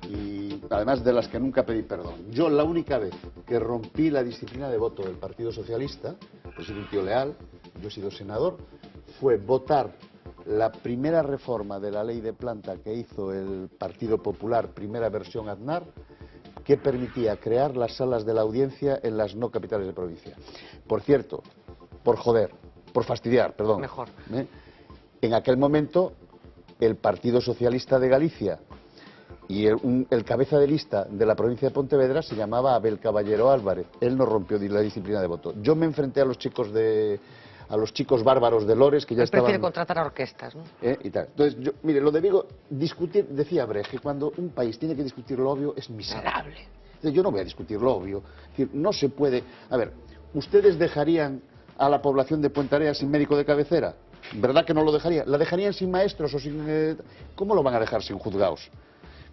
y además de las que nunca pedí perdón. Yo la única vez que rompí la disciplina de voto del Partido Socialista, pues soy un tío leal, yo he sido senador, fue votar la primera reforma de la ley de planta que hizo el Partido Popular, primera versión Aznar, que permitía crear las salas de la audiencia en las no capitales de provincia. Por cierto, por fastidiar, perdón. Mejor. En aquel momento, el Partido Socialista de Galicia y el cabeza de lista de la provincia de Pontevedra se llamaba Abel Caballero Álvarez. Él no rompió la disciplina de voto. Yo me enfrenté a los chicos a los chicos bárbaros de Lores que ya estaban... Prefiere contratar a orquestas, ¿no? Y tal. Entonces, mire, lo de Vigo, discutir, decía Brecht, que cuando un país tiene que discutir lo obvio es miserable. Entonces, yo no voy a discutir lo obvio. Es decir, no se puede... A ver, ¿ustedes dejarían a la población de Puentareas sin médico de cabecera? ¿Verdad que no lo dejarían? ¿La dejarían sin maestros o sin...? ¿Cómo lo van a dejar sin juzgados?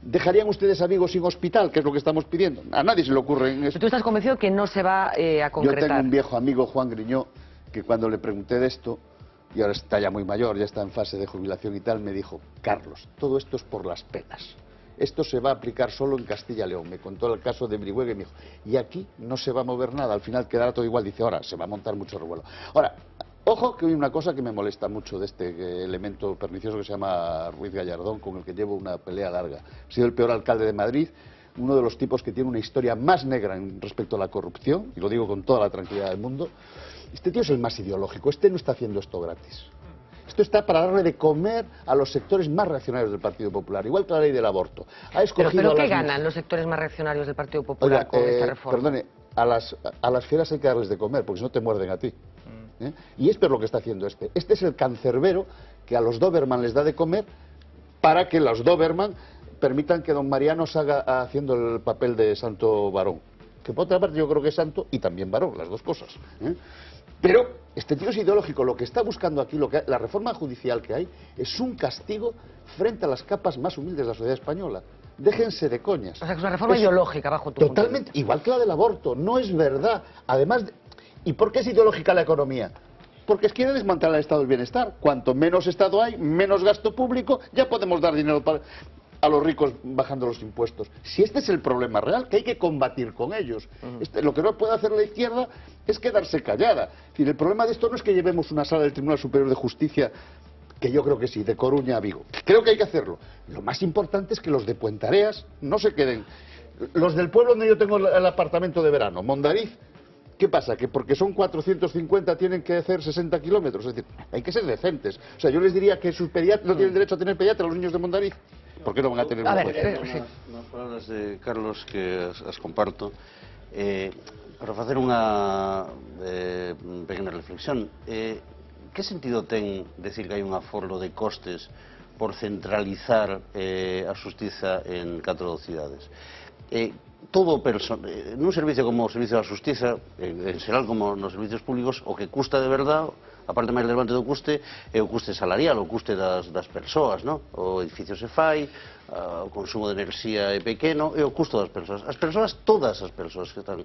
¿Dejarían ustedes a Vigo sin hospital, que es lo que estamos pidiendo? A nadie se le ocurre en eso. ¿Tú estás convencido que no se va a concretar? Yo tengo un viejo amigo, Juan Griñó, que cuando le pregunté de esto, y ahora está ya muy mayor, ya está en fase de jubilación y tal, me dijo: Carlos, todo esto es por las penas. Esto se va a aplicar solo en Castilla y León. Me contó el caso de Brihuega y me dijo: y aquí no se va a mover nada, al final quedará todo igual. Dice: ahora se va a montar mucho revuelo. Ahora, ojo, que hay una cosa que me molesta mucho de este elemento pernicioso que se llama Ruiz Gallardón, con el que llevo una pelea larga. Ha sido el peor alcalde de Madrid, uno de los tipos que tiene una historia más negra respecto a la corrupción, y lo digo con toda la tranquilidad del mundo. Este tío es el más ideológico, este no está haciendo esto gratis. Esto está para darle de comer a los sectores más reaccionarios del Partido Popular, igual que la ley del aborto. Ha escogido ¿Pero qué ganan los sectores más reaccionarios del Partido Popular con esta reforma? Perdone, a las fieras hay que darles de comer, porque si no te muerden a ti. Y esto es lo que está haciendo este. Este es el cancerbero que a los Doberman les da de comer para que los Doberman permitan que don Mariano salga haciendo el papel de santo varón. Que por otra parte yo creo que es santo y también varón, las dos cosas. Pero este tío es ideológico. Lo que está buscando aquí, la reforma judicial que hay, es un castigo frente a las capas más humildes de la sociedad española. Déjense de coñas. O sea, que es una reforma ideológica, bajo tu totalmente, igual que la del aborto. No es verdad. Además, ¿y por qué es ideológica la economía? Porque quiere desmantelar el estado del bienestar. Cuanto menos estado hay, menos gasto público, ya podemos dar dinero a los ricos bajando los impuestos. Si este es el problema real, que hay que combatir con ellos. Lo que no puede hacer la izquierda es quedarse callada. Es decir, el problema de esto no es que llevemos una sala del Tribunal Superior de Justicia, que yo creo que sí, de Coruña a Vigo. Creo que hay que hacerlo. Lo más importante es que los de Puentareas no se queden. Los del pueblo donde yo tengo el apartamento de verano, Mondariz, ¿qué pasa? ¿Que porque son 450 tienen que hacer 60 kilómetros? Es decir, hay que ser decentes. O sea, yo les diría que sus pediatras no tienen derecho a tener pediatra los niños de Mondariz. ¿Por qué no van a tener unas palabras de Carlos que as comparto para facer unha pequena reflexión. Que sentido ten decir que hai un aforro de costes por centralizar a xustiza en 4 cidades? Todo nun servicio como o servicio da xustiza, en xeral como nos servicios públicos, o que custa de verdade, a parte máis relevante do custe, é o custe salarial, o custe das persoas, non? O edificio se fai, o consumo de enerxía é pequeno, e o custo das persoas. As persoas, todas as persoas que están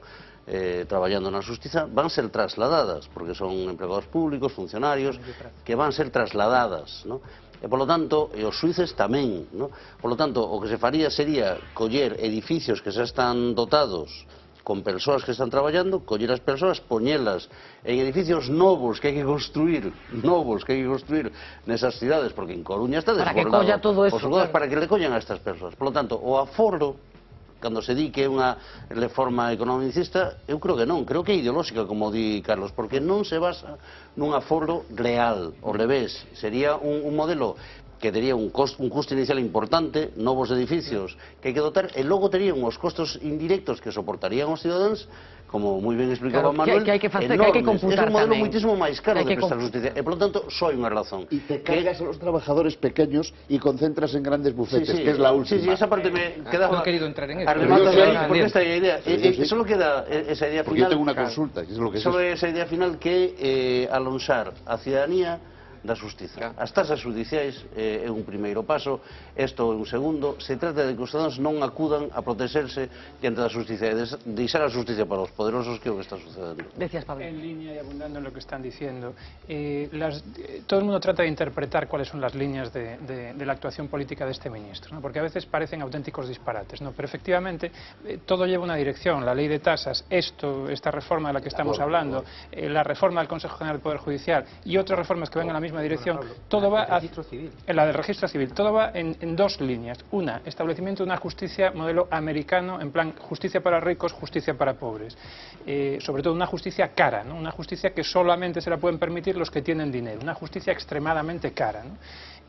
traballando na xustiza van ser trasladadas, porque son empregados públicos, funcionarios, que van ser trasladadas, non? E, polo tanto, e os xuíces tamén, non? Polo tanto, o que se faría sería coller edificios que xa están dotados con persoas que están traballando, coller as persoas, poñelas en edificios novos que hai que construir, nesas cidades, porque en Coruña está desbordado. Para que colla todo eso, claro. Para que le collan a estas persoas. Por lo tanto, o aforro, cando se di que é unha reforma economicista, eu creo que non, creo que é ideolóxica, como di Carlos, porque non se basa nun aforro real, ao revés, sería un modelo que tería un custo inicial importante, novos edificios que hai que dotar, e logo terían os costos indirectos que soportarían os cidadáns, como moi ben explicaba Manuel, que hai que facer, enormes. Que hai que computar. É un modelo tamén moitísimo máis caro de prestar justicia, e polo tanto, só hai unha razón. Y te cargas a los trabajadores pequeños y concentras en grandes bufetes, sí, que es la última. Sí, esa parte me quedaba... No he querido entrar en eso. Porque esta idea, solo queda esa idea final... Porque yo tengo una consulta, que es lo que es solo esa idea final que alonxar a ciudadanía da xustiza. As tasas judiciais é un primeiro paso, isto é un segundo. Se trata de que os ciudadanos non acudan a protexerse diante da xustiza e deixar a xustiza para os poderosos, que é o que está sucedendo. Decías, Pablo. En línea y abundando en lo que están diciendo, todo el mundo trata de interpretar cuáles son las líneas de la actuación política de este ministro, ¿no? Porque a veces parecen auténticos disparates, ¿no? Pero efectivamente todo lleva una dirección, la ley de tasas, esta reforma de la que estamos hablando, la reforma del Consejo General del Poder Judicial y otras reformas que vengan a la misma dirección, todo va en la del registro civil, todo va en 2 líneas. Una, establecimiento de una justicia modelo americano, en plan justicia para ricos, justicia para pobres. Sobre todo una justicia cara, ¿no? Una justicia que solamente se la pueden permitir los que tienen dinero, una justicia extremadamente cara, ¿no?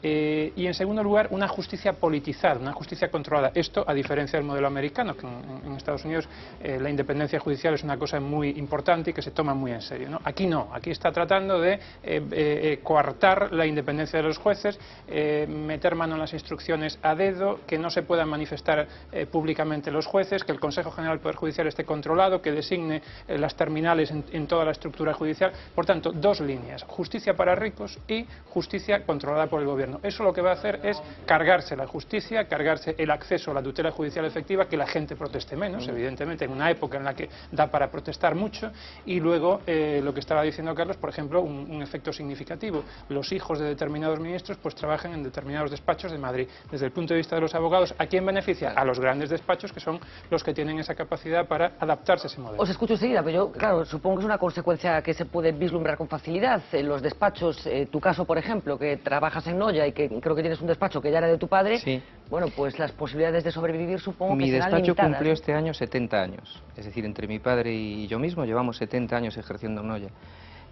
Y en segundo lugar, una justicia politizada, una justicia controlada. Esto, a diferencia del modelo americano, que en Estados Unidos la independencia judicial es una cosa muy importante y que se toma muy en serio, ¿no? Aquí no, aquí está tratando de coartar la independencia de los jueces, meter mano en las instrucciones a dedo, que no se puedan manifestar públicamente los jueces, que el Consejo General del Poder Judicial esté controlado, que designe las terminales en toda la estructura judicial. Por tanto, dos líneas: justicia para ricos y justicia controlada por el gobierno. Eso lo que va a hacer es cargarse la justicia, cargarse el acceso a la tutela judicial efectiva, que la gente proteste menos, evidentemente, en una época en la que da para protestar mucho. Y luego, lo que estaba diciendo Carlos, por ejemplo, un efecto significativo: los hijos de determinados ministros pues trabajan en determinados despachos de Madrid. Desde el punto de vista de los abogados, ¿a quién beneficia? A los grandes despachos, que son los que tienen esa capacidad para adaptarse a ese modelo. Os escucho enseguida, pero yo, claro, supongo que es una consecuencia que se puede vislumbrar con facilidad. En los despachos, tu caso, por ejemplo, que trabajas en Noya y que creo que tienes un despacho que ya era de tu padre, sí. Bueno, pues las posibilidades de sobrevivir supongo que serán limitadas. Mi despacho cumplió este año 70 años, es decir, entre mi padre y yo mismo llevamos 70 años ejerciendo en Noya.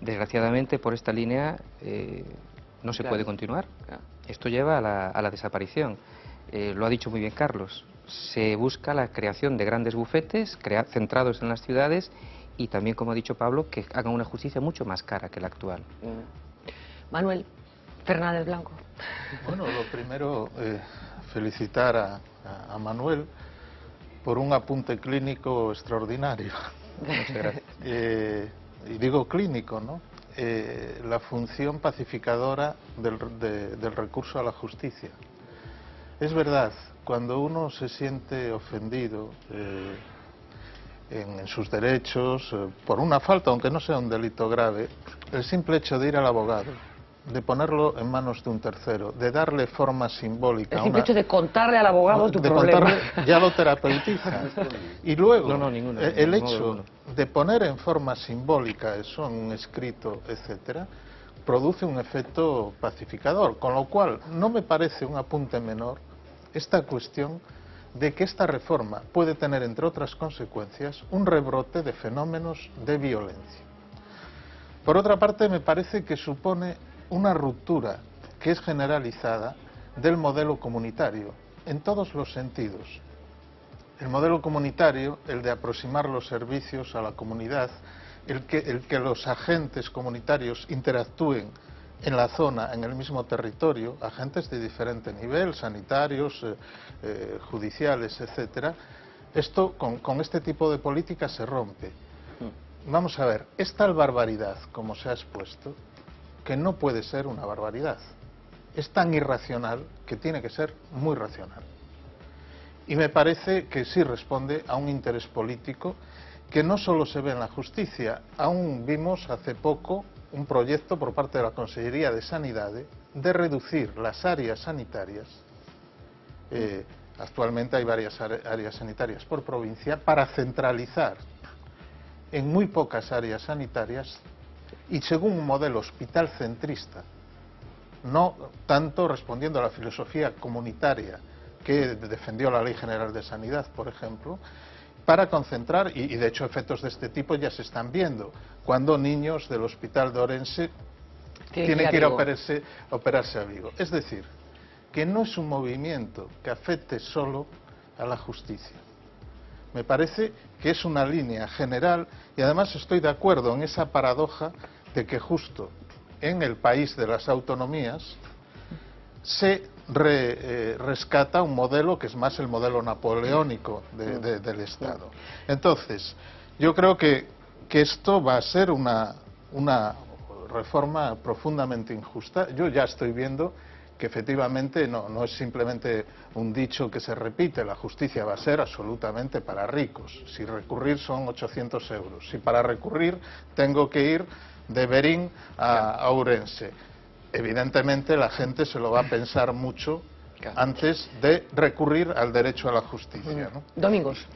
Desgraciadamente, por esta línea no se puede continuar. Esto lleva a la desaparición. Lo ha dicho muy bien Carlos. Se busca la creación de grandes bufetes centrados en las ciudades y también, como ha dicho Pablo, que hagan una justicia mucho más cara que la actual. Manuel Fernández Blanco. Bueno, lo primero, felicitar a Manuel por un apunte clínico extraordinario. Muchas gracias. Y digo clínico, ¿no? La función pacificadora del recurso a la justicia. Es verdad, cuando uno se siente ofendido en sus derechos por una falta, aunque no sea un delito grave, el simple hecho de ir al abogado, de ponerlo en manos de un tercero, de darle forma simbólica... El simple hecho de contarle al abogado tu problema. Ya lo terapeutiza. Y luego, el hecho de poner en forma simbólica eso en un escrito, etcétera, produce un efecto pacificador, con lo cual no me parece un apunte menor esta cuestión de que esta reforma puede tener, entre otras consecuencias, un rebrote de fenómenos de violencia. Por otra parte, me parece que supone una ruptura que es generalizada del modelo comunitario, en todos los sentidos. El modelo comunitario, el de aproximar los servicios a la comunidad, el que los agentes comunitarios interactúen en la zona, en el mismo territorio, agentes de diferente nivel, sanitarios, judiciales, etcétera. Esto, con este tipo de política, se rompe. Vamos a ver, es tal barbaridad, como se ha expuesto, que no puede ser una barbaridad. Es tan irracional que tiene que ser muy racional. Y me parece que sí responde a un interés político que no solo se ve en la justicia. Aún vimos hace poco un proyecto por parte de la Consellería de Sanidad de reducir las áreas sanitarias. Actualmente hay varias áreas sanitarias por provincia, para centralizar en muy pocas áreas sanitarias y según un modelo hospital centrista, no tanto respondiendo a la filosofía comunitaria que defendió la Ley General de Sanidad, por ejemplo, para concentrar, y de hecho efectos de este tipo ya se están viendo, cuando niños del hospital de Orense tienen que ir a operarse a Vigo. Es decir, que no es un movimiento que afecte solo a la justicia. Me parece que es una línea general y además estoy de acuerdo en esa paradoja de que justo en el país de las autonomías se rescata un modelo que es más el modelo napoleónico del Estado. Entonces, yo creo que esto va a ser una reforma profundamente injusta. Yo ya estoy viendo que efectivamente no es simplemente un dicho que se repite, la justicia va a ser absolutamente para ricos. Si recurrir son 800 euros. Si para recurrir tengo que ir de Berín a Ourense. Evidentemente la gente se lo va a pensar mucho antes de recurrir al derecho a la justicia, ¿no? Domingos.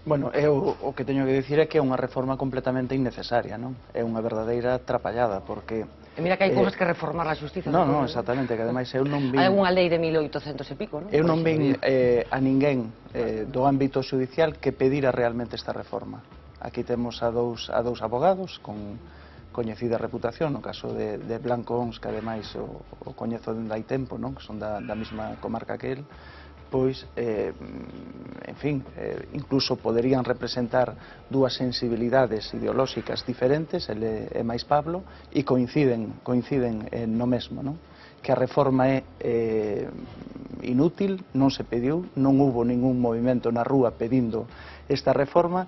Bueno, eu o que teño que dicir é que é unha reforma completamente innecesaria, non? É unha verdadeira trapallada, porque... Mira que hai cousas que reformar a justicia. Non, exactamente, que ademais eu non vi... Hai unha lei de 1800 e pico, non? Eu non vi a ninguén do ámbito judicial que pedira realmente esta reforma. Aquí temos a dous abogados con coñecida reputación, no caso de Blanco Ons, que ademais o coñezo dende hai tempo, non? Que son da mesma comarca que el, pois, en fin, incluso poderían representar dúas sensibilidades ideolóxicas diferentes, ele é máis Pablo, e coinciden no mesmo, non? Que a reforma é inútil, non se pediu, non hubo ningún movimento na rúa pedindo esta reforma,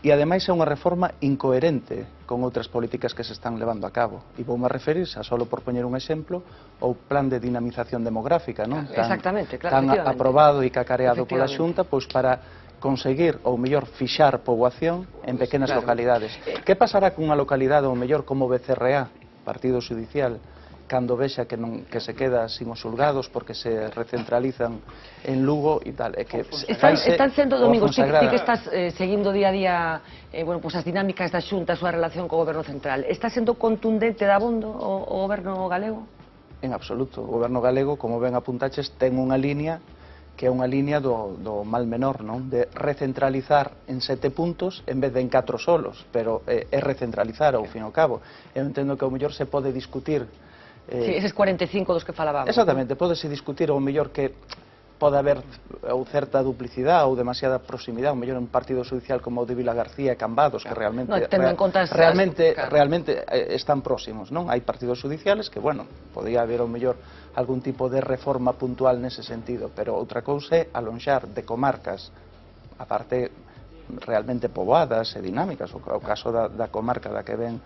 e ademais é unha reforma incoherente con outras políticas que se están levando a cabo. E voume referir, xa solo por poñer un exemplo, ao plan de dinamización demográfica, non? Exactamente, claro, tan aprobado e cacareado pola Xunta, pois para conseguir, ou mellor, fixar poboación en pequenas localidades. Que pasará cunha localidade, ou mellor, como Becerreá, partido judicial, cando vexa que se queda sin os xulgados porque se recentralizan en Lugo e tal. Están sendo, Domingos, ti que estás seguindo día a día as dinámicas da Xunta, a súa relación co Goberno Central, está sendo contundente dabondo o Goberno galego? En absoluto. O Goberno galego, como ben apuntaches, ten unha línea que é unha línea do mal menor, non? De recentralizar en 7 puntos en vez de en 4 solos, pero é recentralizar ao fin e ao cabo. Eu entendo que ao mellor se pode discutir eses 45 dos que falábamos. Exactamente, pódese discutir ao mellor que pode haber ou certa duplicidade ou demasiada proximidade, ou mellor un partido judicial como o de Vilagarcía e Cambados, que realmente están próximos, non? Hai partidos judiciales que, bueno, podría haber ao mellor algún tipo de reforma puntual nese sentido, pero outra cousa é alonxar de comarcas, aparte realmente poboadas e dinámicas. O caso da comarca da que ven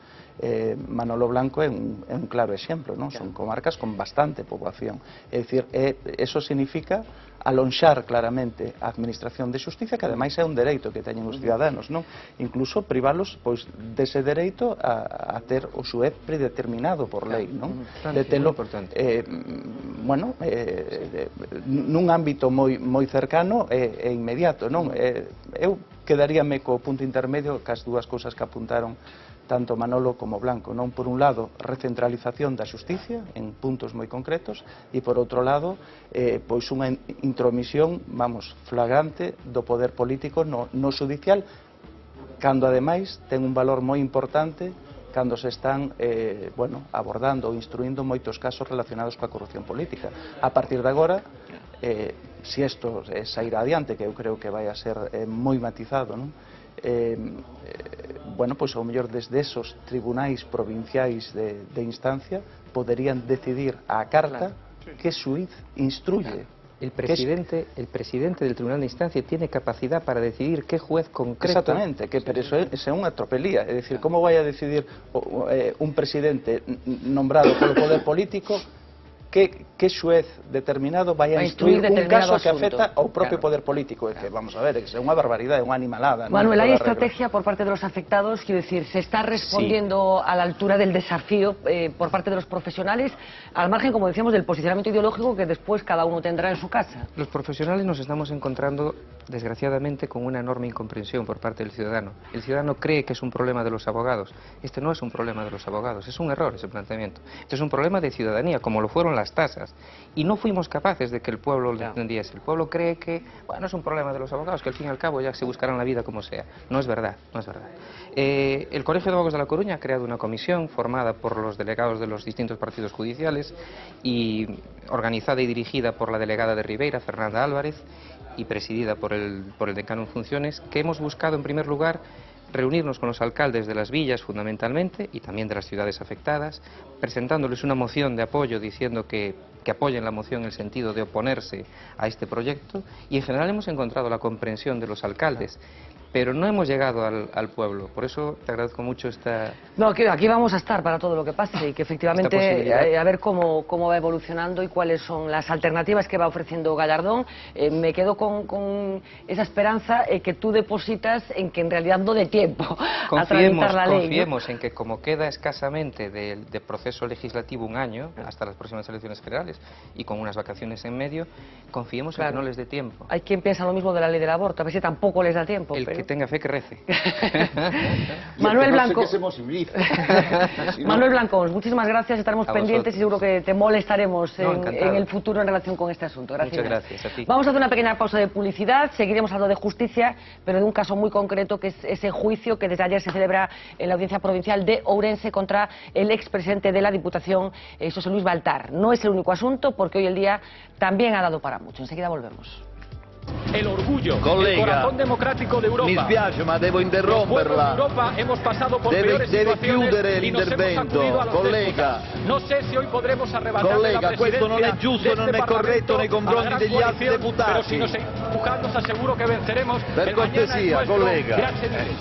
Manolo Blanco é un claro exemplo, non? Son comarcas con bastante poboación. É dicir, eso significa alonxar claramente a administración de xusticia, que ademais é un dereito que teñen os ciudadanos, non? Incluso privalos pois dese dereito a ter o xuez predeterminado por lei, non? De telo, bueno, nun ámbito moi cercano e inmediato, non? Eu quedaríame co punto intermedio cas dúas cousas que apuntaron tanto Manolo como Blanco, non? Por un lado, recentralización da xusticia en puntos moi concretos e por outro lado, pois unha intromisión, flagrante do poder político no judicial, cando ademais ten un valor moi importante cando se están abordando ou instruindo moitos casos relacionados coa corrupción política. A partir de agora, se isto sairá adiante, que eu creo que vai a ser moi matizado, non? Bueno, pois ao mellor desde esos tribunais provinciais de instancia poderían decidir a carta que xuiz instruye. El presidente del Tribunal de Instancia tiene capacidad para decidir qué juez concreto... Exactamente, pero eso é unha tropelía. É dicir, como vai a decidir un presidente nombrado polo poder político que xuez determinado vai a instruir un caso que afecta ao propio poder político? É que, vamos a ver, é unha barbaridade, é unha animalada. Manuel, hay estrategia por parte de los afectados, quiero decir, se está respondiendo a la altura del desafío por parte de los profesionales, al margen, como decíamos, del posicionamiento ideológico que después cada uno tendrá en su casa. Los profesionales nos estamos encontrando, desgraciadamente, con una enorme incomprensión por parte del ciudadano. El ciudadano cree que es un problema de los abogados. Este no es un problema de los abogados, es un error ese planteamiento. Este es un problema de ciudadanía, como lo fueron las tasas. Y no fuimos capaces de que el pueblo lo entendiese. El pueblo cree que, bueno, es un problema de los abogados, que al fin y al cabo ya se buscarán la vida como sea. No es verdad, no es verdad. El Colegio de Abogados de La Coruña ha creado una comisión formada por los delegados de los distintos partidos judiciales y organizada y dirigida por la delegada de Ribeira, Fernanda Álvarez, y presidida por el decano en funciones, que hemos buscado en primer lugar reunirnos con los alcaldes de las villas fundamentalmente y también de las ciudades afectadas, presentándoles una moción de apoyo diciendo que apoyen la moción en el sentido de oponerse a este proyecto, y en general hemos encontrado la comprensión de los alcaldes, pero no hemos llegado al pueblo. Por eso te agradezco mucho esta... No, aquí vamos a estar para todo lo que pase y que efectivamente a ver cómo va evolucionando y cuáles son las alternativas que va ofreciendo Gallardón. Me quedo con esa esperanza que tú depositas en que en realidad no dé tiempo a tramitar la ley. Confiemos en que, como queda escasamente de proceso legislativo un año, hasta las próximas elecciones generales, y con unas vacaciones en medio, confiemos en que no les dé tiempo. Hay quien piensa lo mismo de la ley del aborto, a ver si tampoco les da tiempo. que tenga fe, que rece. Manuel Blanco. No sé qué se posibiliza. Manuel Blanco, muchísimas gracias, estaremos pendientes y seguro que te molestaremos en el futuro en relación con este asunto. Gracias. Muchas gracias a ti. Vamos a hacer una pequeña pausa de publicidad, seguiremos hablando de justicia, pero de un caso muy concreto que es ese juicio que desde ayer se celebra en la Audiencia Provincial de Ourense contra el expresidente de la Diputación, José Luis Baltar. No es el único asunto porque hoy el día también ha dado para mucho. Enseguida volvemos. El orgullo, Collega, el corazón democrático de Europa. Mi spiace, ma devo interromperla. En Europa hemos pasado por Deve situaciones chiudere y nos hemos l'intervento. sacudido a los Collega. déspotas. No sé si hoy podremos arrebatarle Collega, la questo non è presidencia giusto, de non este è corretto nei Parlamento confronti a la degli gran altri coalición, deputati. Pero si nos seguimos empujando, os aseguro que venceremos. Per El mañana es cortesia, nuestro. collega. Grazie mille.